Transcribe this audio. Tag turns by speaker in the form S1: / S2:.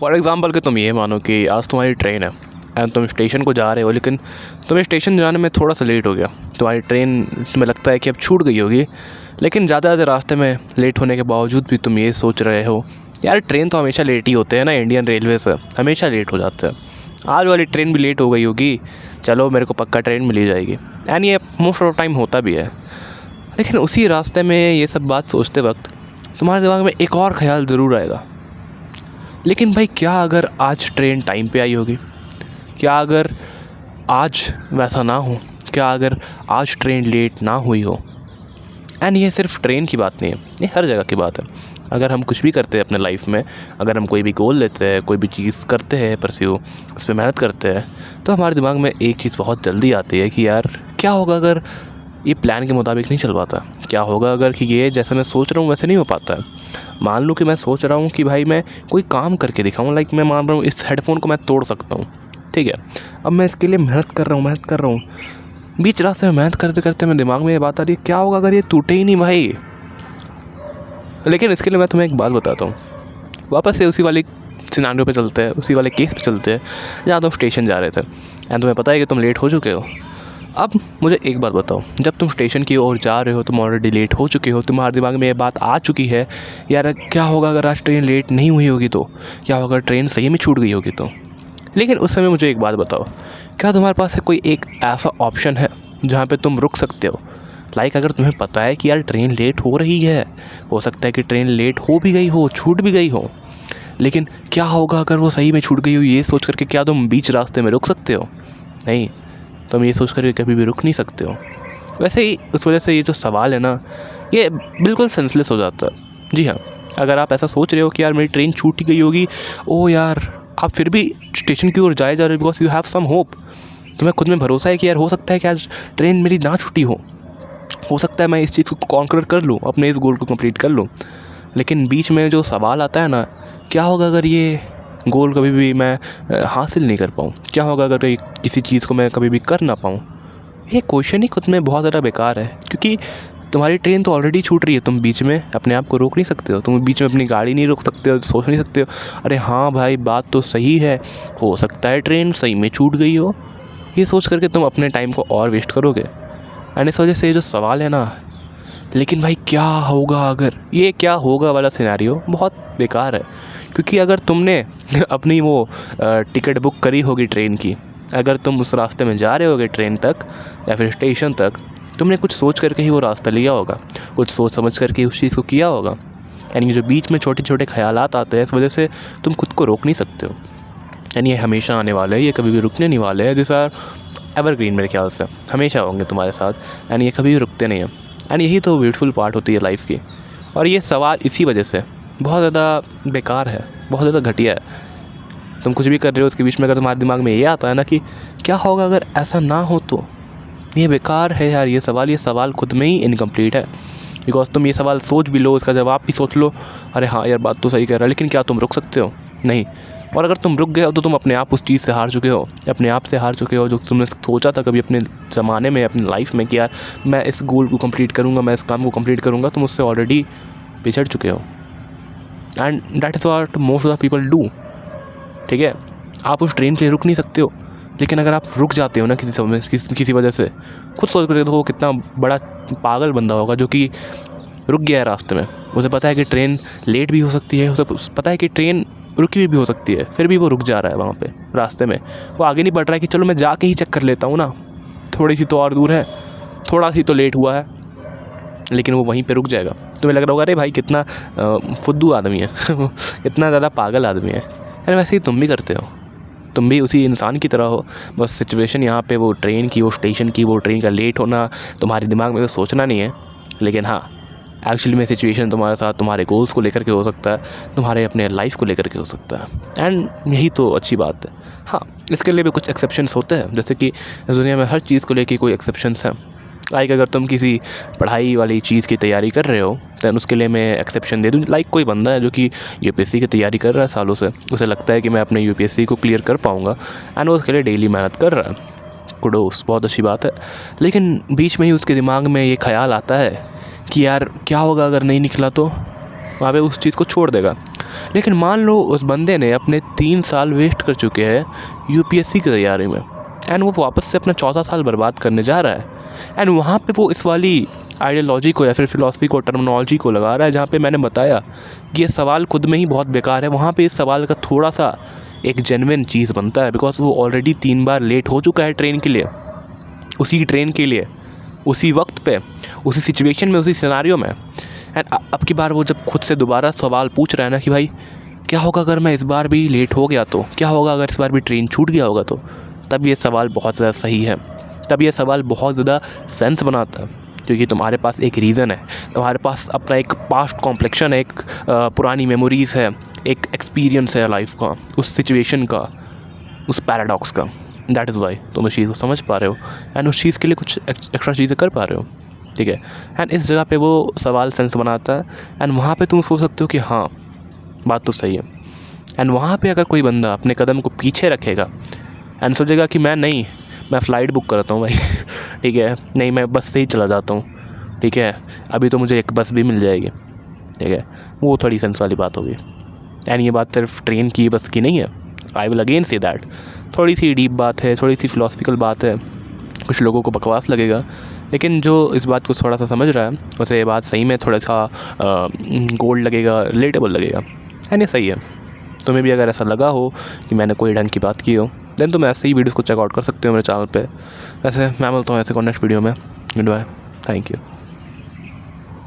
S1: For example कि तुम ये मानो कि आज तुम्हारी ट्रेन है एंड तुम स्टेशन को जा रहे हो, लेकिन तुम्हें स्टेशन जाने में थोड़ा सा लेट हो गया। तुम्हारी ट्रेन तुम्हें लगता है कि अब छूट गई होगी, लेकिन ज़्यादा ज़्यादा रास्ते में लेट होने के बावजूद भी तुम ये सोच रहे हो यार ट्रेन तो हमेशा लेट ही होते हैं ना, इंडियन रेलवे से हमेशा लेट हो जाते हैं, आज वाली ट्रेन भी लेट हो गई होगी, चलो मेरे को पक्का ट्रेन मिल ही जाएगी। एंड ये मोस्ट ऑफ टाइम होता भी है। लेकिन उसी रास्ते में ये सब बात सोचते वक्त तुम्हारे दिमाग में एक और ख्याल ज़रूर आएगा, लेकिन भाई क्या अगर आज ट्रेन टाइम पे आई होगी, क्या अगर आज वैसा ना हो, क्या अगर आज ट्रेन लेट ना हुई हो। एंड ये सिर्फ ट्रेन की बात नहीं है, ये हर जगह की बात है। अगर हम कुछ भी करते हैं अपने लाइफ में, अगर हम कोई भी गोल लेते हैं, कोई भी चीज़ करते हैं परस्यू, उस पर मेहनत करते हैं, तो हमारे दिमाग में एक चीज़ बहुत जल्दी आती है कि यार क्या होगा अगर ये प्लान के मुताबिक नहीं चल पाता, क्या होगा अगर कि ये जैसा मैं सोच रहा हूँ वैसे नहीं हो पाता है। मान लो कि मैं सोच रहा हूँ कि भाई मैं कोई काम करके दिखाऊँ, लाइक मैं मान रहा हूँ इस हेडफोन को मैं तोड़ सकता हूँ, ठीक है। अब मैं इसके लिए मेहनत कर रहा हूँ, बीच रास्ते में मेहनत करते करते मेरे दिमाग में ये बात आ रही है क्या होगा अगर ये टूटे ही नहीं भाई। लेकिन इसके लिए मैं तुम्हें एक बात बताता हूँ, वापस से उसी वाली सिनारियो पे चलते हैं, उसी वाले केस पे चलते हैं जहाँ तुम स्टेशन जा रहे थे एंड तुम्हें पता है कि तुम लेट हो चुके हो। अब मुझे एक बात बताओ, जब तुम स्टेशन की ओर जा रहे हो, तुम ऑलरेडी लेट हो चुके हो, तुम्हारे दिमाग में ये बात आ चुकी है यार क्या होगा अगर आज ट्रेन लेट नहीं हुई होगी, तो क्या होगा अगर ट्रेन सही में छूट गई होगी तो। लेकिन उस समय मुझे एक बात बताओ, क्या तुम्हारे पास है कोई एक ऐसा ऑप्शन है जहाँ पे तुम रुक सकते हो। लाइक अगर तुम्हें पता है कि यार ट्रेन लेट हो रही है, हो सकता है कि ट्रेन लेट हो भी गई हो, छूट भी गई हो, लेकिन क्या होगा अगर वो सही में छूट गई हो, ये सोच करके क्या तुम बीच रास्ते में रुक सकते हो? नहीं, तुम ये सोच करके कभी भी रुक नहीं सकते हो। वैसे ही उस वजह से ये जो सवाल है ना, ये बिल्कुल सेंसलेस हो जाता है। जी हाँ, अगर आप ऐसा सोच रहे हो कि यार मेरी ट्रेन छूट ही गई होगी, ओ यार आप फिर भी स्टेशन की ओर जाए जा रहे हो because you have some hope, तुम्हें खुद में भरोसा है कि यार हो सकता है कि आज ट्रेन मेरी ना छूटी हो सकता है मैं इस चीज़ को कॉन्कर कर लूँ, अपने इस गोल को कंप्लीट कर लूँ। लेकिन बीच में जो सवाल आता है ना, क्या होगा अगर ये गोल कभी भी मैं हासिल नहीं कर पाऊँ, क्या होगा अगर किसी चीज़ को मैं कभी भी कर ना पाऊँ। ये क्वेश्चन ही खुद में बहुत ज़्यादा बेकार है, क्योंकि तुम्हारी ट्रेन तो ऑलरेडी छूट रही है, तुम बीच में अपने आप को रोक नहीं सकते हो, तुम बीच में अपनी गाड़ी नहीं रोक सकते हो, सोच नहीं सकते हो अरे हाँ भाई बात तो सही है, हो सकता है ट्रेन सही में छूट गई हो। ये सोच करके तुम अपने टाइम को और वेस्ट करोगे। एंड इस वजह से ये जो सवाल है ना, लेकिन भाई क्या होगा अगर, ये क्या होगा वाला सिनेरियो बहुत बेकार है। क्योंकि अगर तुमने अपनी वो टिकट बुक करी होगी ट्रेन की, अगर तुम उस रास्ते में जा रहे होगे ट्रेन तक या फिर स्टेशन तक, तुमने कुछ सोच करके ही वो रास्ता लिया होगा, कुछ सोच समझ करके उस चीज़ को किया होगा। यानी जो बीच में छोटे छोटे ख्यालात आते हैं, इस वजह से तुम खुद को रोक नहीं सकते हो। यानी ये हमेशा आने वाले हैं, ये कभी भी रुकने नहीं वाले हैं। दिस आर एवरग्रीन, मेरे ख्याल से हमेशा होंगे तुम्हारे साथ, यानी ये कभी भी रुकते नहीं हैं। एंड यही तो ब्यूटीफुल पार्ट होती है लाइफ की। और ये सवाल इसी वजह से बहुत ज़्यादा बेकार है, बहुत ज़्यादा घटिया है। तुम कुछ भी कर रहे हो उसके बीच में अगर तुम्हारे दिमाग में ये आता है ना कि क्या होगा अगर ऐसा ना हो, तो ये बेकार है यार। ये सवाल खुद में ही इनकम्प्लीट है। बिकॉज तुम ये सवाल सोच भी लो, उसका जवाब भी सोच लो, अरे हाँ यार बात तो सही कह रहा है, लेकिन क्या तुम रुक सकते हो? नहीं। और अगर तुम रुक गए हो तो तुम अपने आप उस चीज़ से हार चुके हो, अपने आप से हार चुके हो जो तुमने सोचा था कभी अपने ज़माने में, अपनी लाइफ में कि यार मैं इस गोल को कंप्लीट करूँगा, मैं इस काम को कंप्लीट करूँगा, तुम उससे ऑलरेडी पिछड़ चुके हो। And that is what most of the people do. ठीक है, आप उस ट्रेन के लिए रुक नहीं सकते हो, लेकिन अगर आप रुक जाते हो ना किसी समय किसी वजह से, खुद सोच कर देखो वो कितना बड़ा पागल बंदा होगा जो कि रुक गया है रास्ते में। उसे पता है कि ट्रेन लेट भी हो सकती है, उसे पता है कि ट्रेन रुकी हुई भी हो सकती है, फिर भी वो रुक जा रहा है वहाँ पे रास्ते में। वो आगे नहीं बढ़ रहा है कि चलो मैं जाके ही चेक कर लेता हूँ ना, थोड़ी सी तो और दूर है, थोड़ा सी तो लेट हुआ है, लेकिन वो वहीं पे रुक जाएगा। तुम्हें लग रहा होगा अरे भाई कितना फुद्दू आदमी है कितना ज़्यादा पागल आदमी है। अरे वैसे ही तुम भी करते हो, तुम भी उसी इंसान की तरह हो। बस सिचुएशन यहाँ पे वो ट्रेन की, वो स्टेशन की, वो ट्रेन का लेट होना तुम्हारे दिमाग में तो सोचना नहीं है, लेकिन हाँ एक्चुअली में सिचुएशन तुम्हारे साथ तुम्हारे गोल्स को लेकर के हो सकता है, तुम्हारे अपने लाइफ को लेकर के हो सकता है। एंड यही तो अच्छी बात है। हाँ, इसके लिए भी कुछ एक्सेप्शंस होते हैं, जैसे कि इस दुनिया में हर चीज़ को लेकर कोई एक्सेप्शंस हैं। लाइक अगर तुम किसी पढ़ाई वाली चीज़ की तैयारी कर रहे हो दैन उसके लिए मैं एक्सेप्शन दे दूँ। लाइक कोई बंदा है जो कि यूपीएससी की तैयारी कर रहा है सालों से, उसे लगता है कि मैं अपने यूपीएससी को क्लियर कर पाऊँगा एंड वो उसके लिए डेली मेहनत कर रहा है, कुडोस, बहुत अच्छी बात है। लेकिन बीच में ही उसके दिमाग में ये ख्याल आता है कि यार क्या होगा अगर नहीं निकला, तो वहाँ पे उस चीज़ को छोड़ देगा। लेकिन मान लो उस बंदे ने अपने 3 साल वेस्ट कर चुके हैं यूपीएससी की तैयारी में, एंड वो वापस से अपना 14 साल बर्बाद करने जा रहा है। एंड वहाँ पे वो इस वाली आइडियोलॉजी को या फिर फिलॉसफी को, टर्मिनोलॉजी को लगा रहा है जहाँ पे मैंने बताया कि ये सवाल खुद में ही बहुत बेकार है। वहाँ पे इस सवाल का थोड़ा सा एक जेन्युइन चीज़ बनता है, बिकॉज वो ऑलरेडी 3 बार लेट हो चुका है ट्रेन के लिए, उसी ट्रेन के लिए, उसी वक्त पे, उसी सिचुएशन में, उसी सिनेरियो में। एंड अब की बार वो जब खुद से दोबारा सवाल पूछ रहा है ना कि भाई क्या होगा अगर मैं इस बार भी लेट हो गया तो, क्या होगा अगर इस बार भी ट्रेन छूट गया होगा तो, तब ये सवाल बहुत ज़्यादा सही है, तब ये सवाल बहुत ज़्यादा सेंस बनाता है। क्योंकि तुम्हारे पास एक रीज़न है, तुम्हारे पास अपना एक पास्ट कॉम्प्लेक्शन है, एक पुरानी मेमोरीज़ है, एक एक्सपीरियंस है लाइफ का, उस सिचुएशन का, उस पैराडॉक्स का। दैट इज़ वाई तुम उस चीज़ को समझ पा रहे हो एंड उस चीज़ के लिए कुछ एक्स्ट्रा चीज़ें कर पा रहे हो, ठीक है। एंड इस जगह पे वो सवाल सेंस बनाता है एंड वहाँ पे तुम सोच सकते हो कि हाँ बात तो सही है। एंड वहाँ पे अगर कोई बंदा अपने कदम को पीछे रखेगा एंड सोचेगा कि मैं फ़्लाइट बुक करता हूँ भाई ठीक है, नहीं मैं बस से ही चला जाता हूँ, ठीक है, अभी तो मुझे एक बस भी मिल जाएगी, ठीक है, वो थोड़ी सेंस वाली बात होगी। एंड ये बात सिर्फ ट्रेन की बस की नहीं है, I will again say that थोड़ी सी डीप बात है, थोड़ी सी फ़िलोसफिकल बात है, कुछ लोगों को बकवास लगेगा, लेकिन जो इस बात को थोड़ा सा समझ रहा है उसे ये बात सही में थोड़ा सा गोल्ड लगेगा, रिलेटेबल लगेगा। एंड ये सही है। तुम्हें भी अगर ऐसा लगा हो कि मैंने कोई ढंग की बात की हो, देन तुम ऐसे ही वीडियोज़ को चेकआउट कर सकते हो मेरे चैनल पे। वैसे मैं मिलता हूँ ऐसे नेक्स्ट वीडियो में। Good bye, thank you.